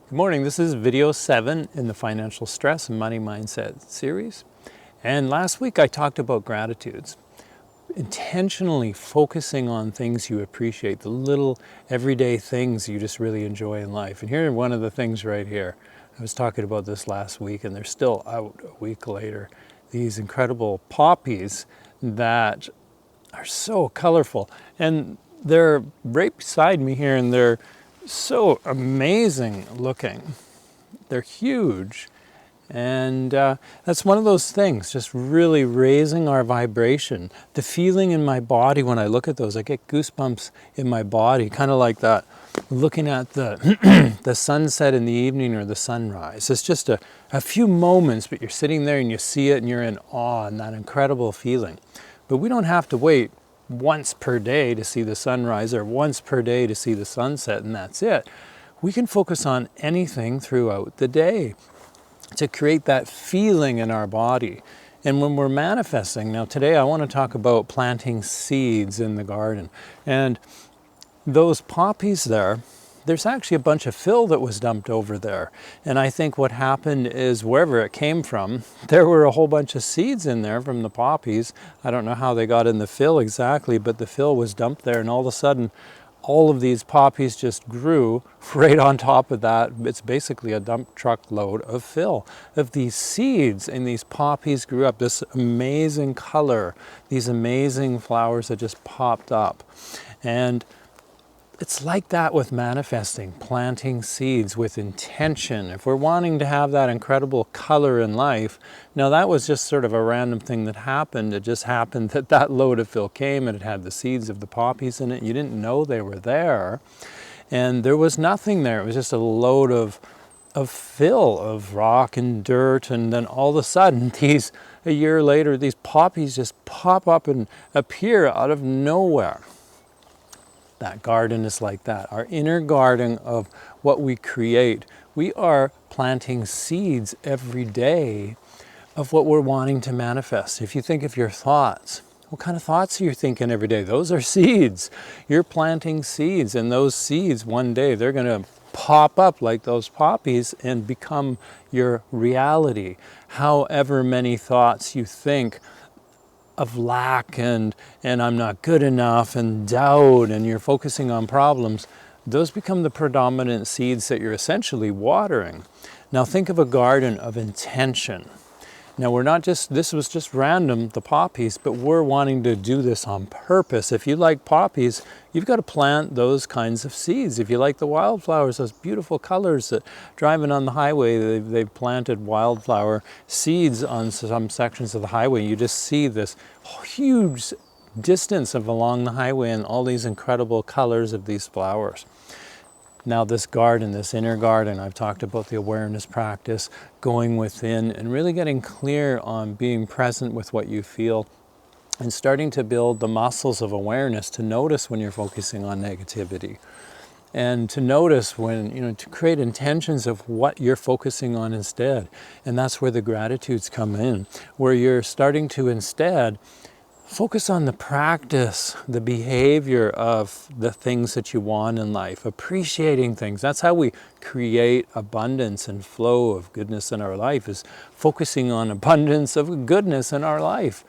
Good morning, this is video 7 in the Financial Stress and Money Mindset series. And last week I talked about gratitudes. Intentionally focusing on things you appreciate, the little everyday things you just really enjoy in life. And here are one of the things right here. I was talking about this last week and they're still out a week later. These incredible poppies that are so colorful. And they're right beside me here and they're so amazing looking. They're huge. And that's one of those things, just really raising our vibration. The feeling in my body when I look at those, I get goosebumps in my body, kind of like that, looking at the, the sunset in the evening or the sunrise. It's just a few moments, but you're sitting there and you see it and you're in awe and that incredible feeling. But we don't have to wait once per day to see the sunrise or once per day to see the sunset and that's it. We can focus on anything throughout the day to create that feeling in our body. And when we're manifesting, now today I want to talk about planting seeds in the garden. And those poppies there's actually a bunch of fill that was dumped over there. And I think what happened is wherever it came from, there were a whole bunch of seeds in there from the poppies. I don't know how they got in the fill exactly, but the fill was dumped there and all of a sudden, all of these poppies just grew right on top of that. It's basically a dump truck load of fill of these seeds, and these poppies grew up, this amazing color, these amazing flowers that just popped up. And it's like that with manifesting, planting seeds with intention. If we're wanting to have that incredible color in life, now that was just sort of a random thing that happened. It just happened that that load of fill came and it had the seeds of the poppies in it. You didn't know they were there. And there was nothing there. It was just a load of fill, of rock and dirt. And then all of a sudden, a year later, these poppies just pop up and appear out of nowhere. That garden is like that. Our inner garden of what we create. We are planting seeds every day of what we're wanting to manifest. If you think of your thoughts, what kind of thoughts are you thinking every day? Those are seeds. You're planting seeds, and those seeds one day they're going to pop up like those poppies and become your reality. However many thoughts you think of lack and I'm not good enough and doubt and you're focusing on problems, those become the predominant seeds that you're essentially watering. Now think of a garden of intention. Now this was just random, the poppies, but we're wanting to do this on purpose. If you like poppies, you've got to plant those kinds of seeds. If you like the wildflowers, those beautiful colors that driving on the highway, they've planted wildflower seeds on some sections of the highway. You just see this huge distance along the highway and all these incredible colors of these flowers. Now this garden, this inner garden, I've talked about the awareness practice, going within and really getting clear on being present with what you feel and starting to build the muscles of awareness to notice when you're focusing on negativity and to notice when, to create intentions of what you're focusing on instead. And that's where the gratitudes come in, where you're starting to instead focus on the practice, the behavior of the things that you want in life, appreciating things. That's how we create abundance and flow of goodness in our life, is focusing on abundance of goodness in our life.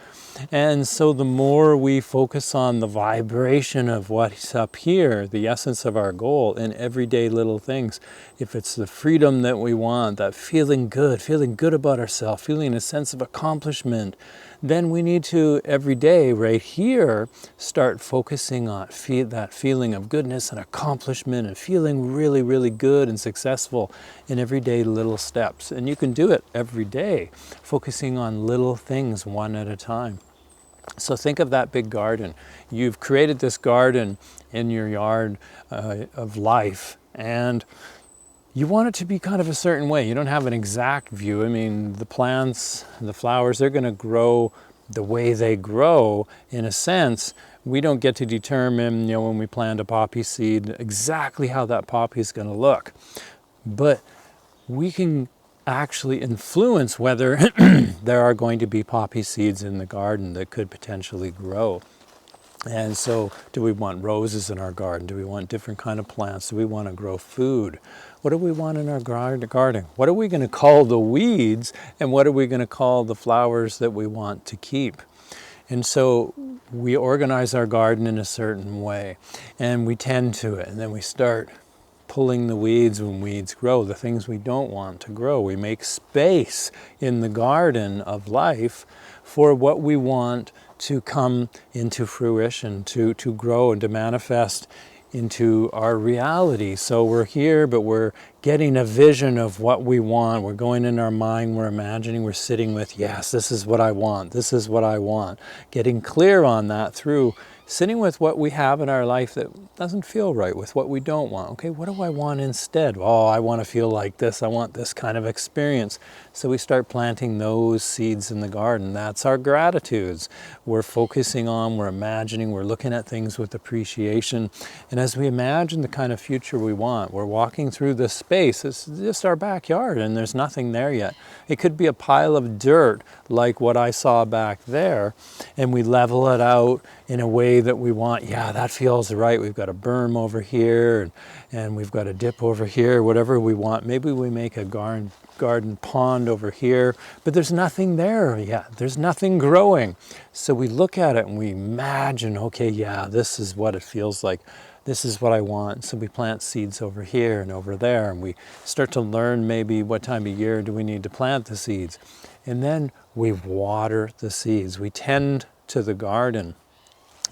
And so the more we focus on the vibration of what's up here, the essence of our goal in everyday little things, if it's the freedom that we want, that feeling good about ourselves, feeling a sense of accomplishment, then we need to every day right here start focusing on that feeling of goodness and accomplishment and feeling really, really good and successful in everyday little steps. And you can do it every day, focusing on little things one at a time. So think of that big garden. You've created this garden in your yard of life, and you want it to be kind of a certain way. You don't have an exact view. I mean, the plants, the flowers, they're going to grow the way they grow. In a sense, we don't get to determine, when we plant a poppy seed, exactly how that poppy is going to look. But we can actually influence whether there are going to be poppy seeds in the garden that could potentially grow. And so do we want roses in our garden? Do we want different kind of plants? Do we want to grow food? What do we want in our garden? What are we going to call the weeds, and what are we going to call the flowers that we want to keep? And so we organize our garden in a certain way, and we tend to it, and then we start pulling the weeds when weeds grow, the things we don't want to grow. We make space in the garden of life for what we want to come into fruition, to grow and to manifest into our reality. So we're here, but we're getting a vision of what we want. We're going in our mind, we're imagining, we're sitting with, yes, this is what I want, this is what I want. Getting clear on that through sitting with what we have in our life that doesn't feel right, with what we don't want. Okay, what do I want instead? Oh, I want to feel like this. I want this kind of experience. So we start planting those seeds in the garden. That's our gratitudes. We're focusing on, we're imagining, we're looking at things with appreciation. And as we imagine the kind of future we want, we're walking through this space. It's just our backyard and there's nothing there yet. It could be a pile of dirt like what I saw back there, and we level it out in a way that we want. Yeah, that feels right. We've got a berm over here, and we've got a dip over here, whatever we want. Maybe we make a garden pond over here, but there's nothing there yet. There's nothing growing. So we look at it and we imagine, okay, yeah, this is what it feels like. This is what I want. So we plant seeds over here and over there, and we start to learn maybe what time of year do we need to plant the seeds. And then we water the seeds. We tend to the garden.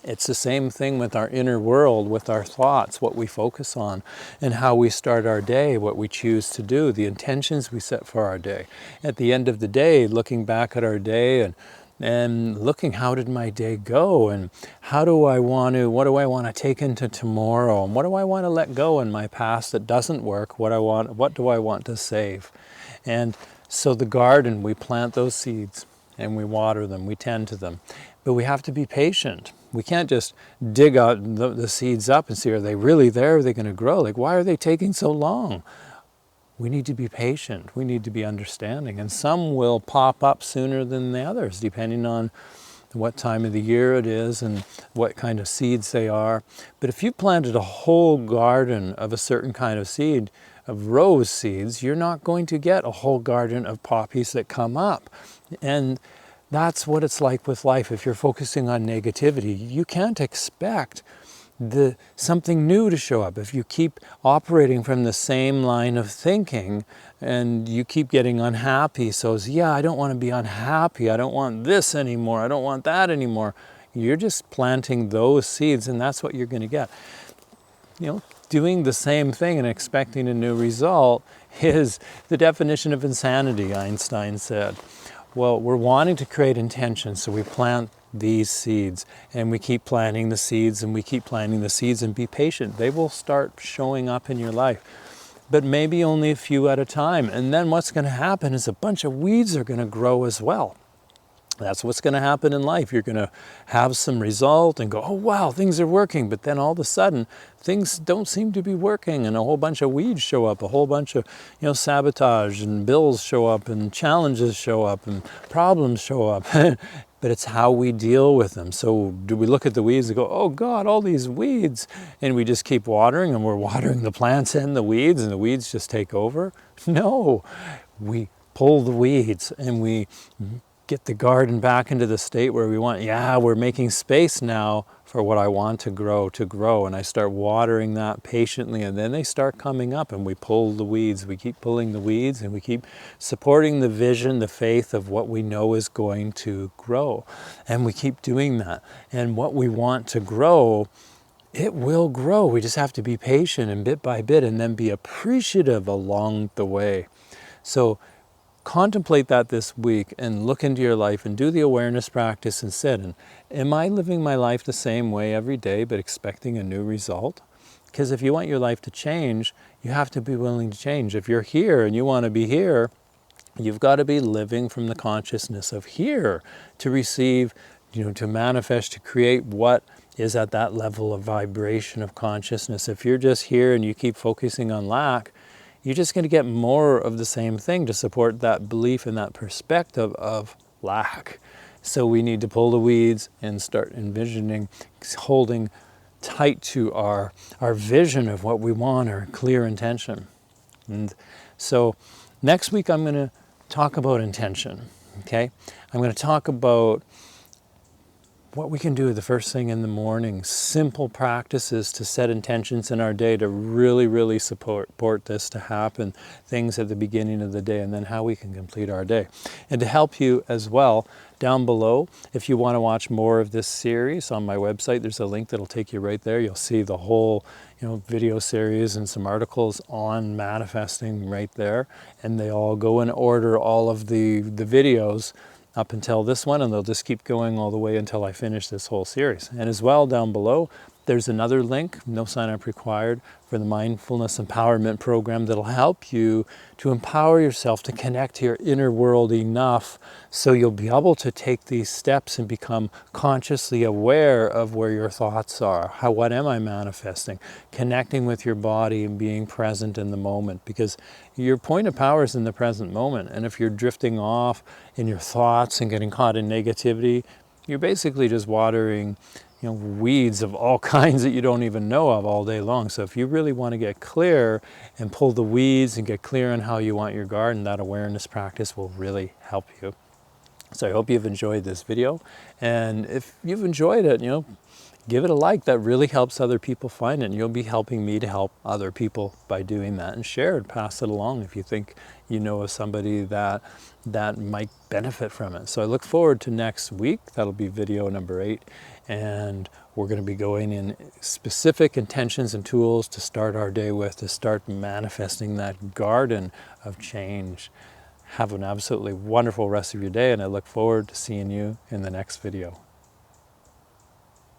It's the same thing with our inner world, with our thoughts, what we focus on, and how we start our day, what we choose to do, the intentions we set for our day. At the end of the day, looking back at our day and looking, how did my day go, and what do I want to take into tomorrow, and what do I want to let go in my past that doesn't work, what do I want to save. And so the garden, we plant those seeds and we water them, we tend to them. But we have to be patient. We can't just dig out the seeds up and see, are they really there? Are they going to grow? Like, why are they taking so long? We need to be patient. We need to be understanding. And some will pop up sooner than the others, depending on what time of the year it is and what kind of seeds they are. But if you planted a whole garden of a certain kind of seed, of rose seeds, you're not going to get a whole garden of poppies that come up. And that's what it's like with life. If you're focusing on negativity, you can't expect something new to show up. If you keep operating from the same line of thinking and you keep getting unhappy, so yeah, I don't want to be unhappy, I don't want this anymore, I don't want that anymore, you're just planting those seeds, and that's what you're going to get. Doing the same thing and expecting a new result is the definition of insanity, Einstein said. Well, we're wanting to create intention, so we plant these seeds, and we keep planting the seeds, and we keep planting the seeds, and be patient. They will start showing up in your life, but maybe only a few at a time. And then what's going to happen is a bunch of weeds are going to grow as well. That's what's going to happen in life. You're going to have some result and go, oh wow, things are working. But then all of a sudden, things don't seem to be working, and a whole bunch of weeds show up, a whole bunch of sabotage, and bills show up, and challenges show up, and problems show up. But it's how we deal with them. So do we look at the weeds and go, oh God, all these weeds, and we just keep watering, and we're watering the plants and the weeds just take over? No, we pull the weeds and we get the garden back into the state where we want. Yeah, we're making space now for what I want to grow, and I start watering that patiently, and then they start coming up, and we pull the weeds. We keep pulling the weeds, and we keep supporting the vision, the faith of what we know is going to grow, and we keep doing that. And what we want to grow, it will grow. We just have to be patient, and bit by bit, and then be appreciative along the way. So contemplate that this week and look into your life and do the awareness practice and sit. And am I living my life the same way every day but expecting a new result? Because if you want your life to change, you have to be willing to change. If you're here and you want to be here, you've got to be living from the consciousness of here to receive, to manifest, to create what is at that level of vibration of consciousness. If you're just here and you keep focusing on lack, you're just going to get more of the same thing to support that belief and that perspective of lack. So we need to pull the weeds and start envisioning, holding tight to our vision of what we want, our clear intention. And so next week I'm going to talk about intention, okay? I'm going to talk about what we can do the first thing in the morning, simple practices to set intentions in our day to really support this to happen, things at the beginning of the day, and then how we can complete our day. And to help you as well, down below, if you want to watch more of this series on my website, there's a link that'll take you right there. You'll see the whole video series and some articles on manifesting right there, and they all go in order, all of the videos up until this one, and they'll just keep going all the way until I finish this whole series. And as well, down below, there's another link, no sign up required, for the Mindfulness Empowerment Program that'll help you to empower yourself to connect to your inner world enough so you'll be able to take these steps and become consciously aware of where your thoughts are. What am I manifesting? Connecting with your body and being present in the moment, because your point of power is in the present moment. And if you're drifting off in your thoughts and getting caught in negativity, you're basically just watering weeds of all kinds that you don't even know of all day long. So if you really want to get clear and pull the weeds and get clear on how you want your garden, that awareness practice will really help you. So I hope you've enjoyed this video. And if you've enjoyed it, give it a like. That really helps other people find it. And you'll be helping me to help other people by doing that. And share it, pass it along if you think you know of somebody that might benefit from it. So I look forward to next week. That'll be video number 8. And we're going to be going in specific intentions and tools to start our day with, to start manifesting that garden of change. Have an absolutely wonderful rest of your day, and I look forward to seeing you in the next video.